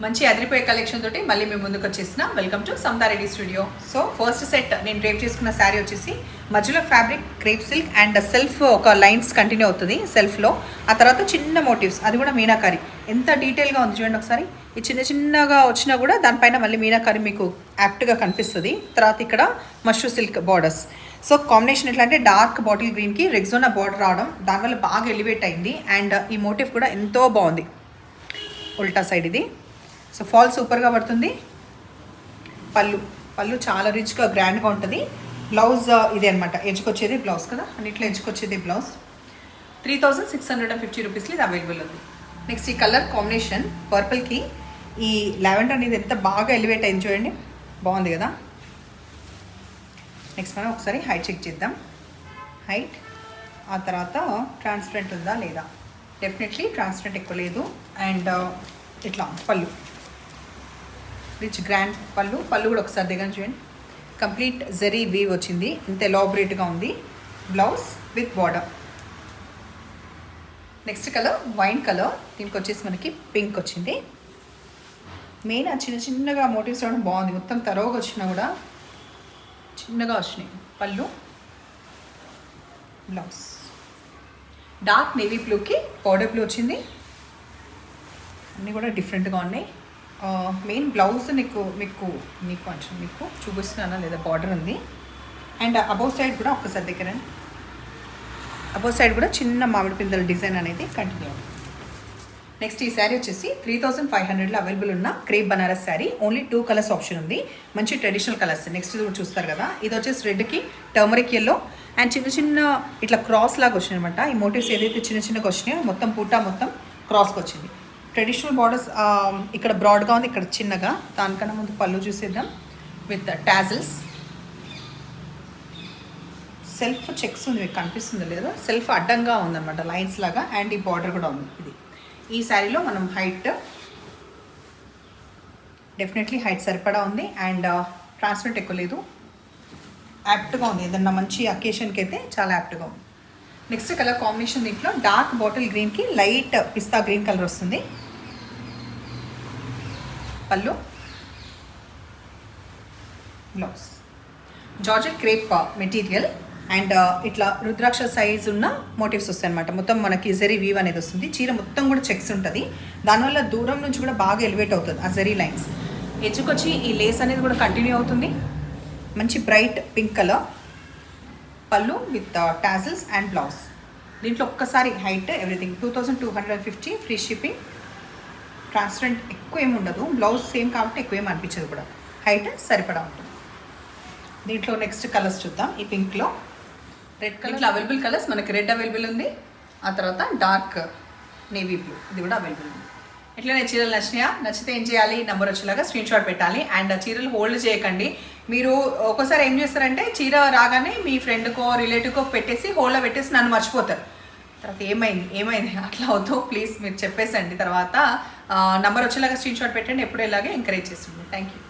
మంచి అదిరిపోయే కలెక్షన్ తోటి మళ్ళీ మేము ముందుకు వచ్చేసిన welcome to Samatha Reddy studio. So first set నేను డ్రేప్ చేసుకున్న శారీ వచ్చేసి మధ్యలో fabric crepe silk and self ఒక లైన్స్ కంటిన్యూ అవుతుంది సెల్ఫ్లో. ఆ తర్వాత చిన్న మోటివ్స్, అది కూడా మీనాకారి. ఎంత డీటెయిల్గా ఉంది చూడండి ఒకసారి. ఈ చిన్న చిన్నగా వచ్చినా కూడా దానిపైన మళ్ళీ మీనాకారి మీకు యాప్ట్గా కనిపిస్తుంది. తర్వాత ఇక్కడ mashru silk borders. So combination ఎట్లా అంటే డార్క్ బాటిల్ గ్రీన్కి రెగ్జోనా బార్డర్ రావడం, దానివల్ల బాగా ఎలివేట్ అయింది. అండ్ ఈ మోటివ్ కూడా ఎంతో బాగుంది. ఉల్టా సైడ్ ఇది. సో ఫాల్ సూపర్గా పడుతుంది. పళ్ళు చాలా రిచ్గా గ్రాండ్గా ఉంటుంది. బ్లౌజ్ ఇది అనమాట, ఎడ్జ్కి వచ్చేది బ్లౌజ్ కదా, అన్నిట్లో ఎడ్జ్కి వచ్చేది బ్లౌజ్. 3650 రూపీస్లో ఇది అవైలబుల్ ఉంది. నెక్స్ట్ ఈ కలర్ కాంబినేషన్ పర్పుల్కి ఈ లావెండర్ అనేది ఎంత బాగా ఎలివేట్ అయింది చూడండి, బాగుంది కదా. నెక్స్ట్ మనం ఒకసారి హైట్ చెక్ చేద్దాం. హైట్, ఆ తర్వాత ట్రాన్స్పరెంట్ ఉందా లేదా. డెఫినెట్లీ ట్రాన్స్పరెంట్ ఎక్కువ లేదు. అండ్ ఇట్లా పళ్ళు రిచ్ గ్రాండ్ పళ్ళు కూడా ఒకసారి దగ్గర చూడండి. కంప్లీట్ జరీ వీవ్ వచ్చింది, ఇంత ఎలాబరేట్గా ఉంది. Blouse with border. Next colour wine colour, దీనికి వచ్చేసి మనకి పింక్ వచ్చింది. మెయిన్ ఆ చిన్నగా మోటివ్స్ రావడం బాగుంది. మొత్తం తరోగా వచ్చినా కూడా చిన్నగా వచ్చినాయి. పళ్ళు, బ్లౌజ్ డార్క్ నేవీ బ్లూకి పౌడర్ బ్లూ వచ్చింది. అన్నీ కూడా డిఫరెంట్గా ఉన్నాయి. మెయిన్ బ్లౌజ్ మీకు చూపిస్తున్నానా లేదా, బార్డర్ ఉంది. అండ్ అబౌవ్ సైడ్ కూడా ఒక్కసారి దగ్గర, అబౌవ్ సైడ్ కూడా చిన్న మామిడి పిందెల డిజైన్ అనేది కంటిన్యూ. నెక్స్ట్ ఈ శారీ వచ్చేసి 3500లో అవైలబుల్ ఉన్న crepe Banaras sari. Only 2 colours option ఉంది, మంచి ట్రెడిషనల్ కలర్స్. నెక్స్ట్ ఇది కూడా చూస్తారు కదా, ఇది వచ్చేసి రెడ్కి టర్మరిక్ ఎల్లో అండ్ చిన్న ఇట్లా క్రాస్ లాగా వచ్చినాయి అనమాట. ఈ మోటివ్స్ ఏదైతే చిన్నగా వచ్చినాయో మొత్తం పూటా మొత్తం క్రాస్కి వచ్చింది. ట్రెడిషనల్ బార్డర్స్ ఇక్కడ బ్రాడ్గా ఉంది, ఇక్కడ చిన్నగా. దానికన్నా ముందు పళ్ళు చూసేద్దాం. విత్ టాజిల్స్, సెల్ఫ్ చెక్స్ ఉంది, మీకు కనిపిస్తుంది లేదా, సెల్ఫ్ అడ్డంగా ఉందన్నమాట లైన్స్ లాగా. అండ్ ఈ బార్డర్ కూడా ఉంది. ఇది ఈ శారీలో మనం హైట్ డెఫినెట్లీ హైట్ సరిపడా ఉంది. అండ్ ట్రాన్స్పరెంట్ ఎక్కువ లేదు, యాప్ట్గా ఉంది. ఏదన్నా మంచి అకేషన్కి అయితే చాలా యాప్ట్గా ఉంది. నెక్స్ట్ కలర్ కాంబినేషన్ దీంట్లో డార్క్ బాటిల్ గ్రీన్కి లైట్ పిస్తా గ్రీన్ కలర్ వస్తుంది. పళ్ళు, blouse georgette crepe material. And ఇట్లా రుద్రాక్ష సైజ్ ఉన్న మోటివ్స్ వస్తాయి అనమాట. మొత్తం మనకి జరీ వీవ్ అనేది వస్తుంది. చీర మొత్తం కూడా చెక్స్ ఉంటుంది, దానివల్ల దూరం నుంచి కూడా బాగా ఎలివేట్ అవుతుంది ఆ జరీ లైన్స్. ఎడ్జ్కొచ్చి ఈ లేస్ అనేది కూడా కంటిన్యూ అవుతుంది. మంచి బ్రైట్ పింక్ కలర్. పళ్ళు విత్ టాజిల్స్ అండ్ బ్లౌజ్. దీంట్లో ఒక్కసారి height everything 2250, free shipping. Transparent ఎక్కువ ఏమి ఉండదు, బ్లౌజ్ సేమ్ కాబట్టి ఎక్కువ ఏమి అనిపించదు కూడా, హైట్ సరిపడా ఉంటుంది. దీంట్లో నెక్స్ట్ కలర్స్ చూద్దాం. ఈ పింక్లో రెడ్ కలర్ అవైలబుల్ కలర్స్ మనకి రెడ్ అవైలబుల్ ఉంది. ఆ తర్వాత డార్క్ నేవీ బ్లూ ఇది కూడా అవైలబుల్ ఉంది. ఎట్లనే చీరలు నచ్చితే ఏం చేయాలి, నెంబర్ వచ్చేలాగా స్క్రీన్ షాట్ పెట్టాలి. అండ్ చీరలు హోల్డ్ చేయకండి. మీరు ఒక్కోసారి ఏం చేస్తారంటే చీర రాగానే మీ ఫ్రెండ్కో రిలేటివ్కో పెట్టేసి హోల్డ్లో పెట్టేసి నన్ను మర్చిపోతారు. తర్వాత ఏమైంది అట్లా అవుతూ ప్లీజ్ మీరు చెప్పేసండి. తర్వాత నెంబర్ వచ్చేలాగా స్క్రీన్ షాట్ పెట్టండి. ఎప్పుడు ఇలాగే ఎంకరేజ్ చేస్తుంది. Thank you.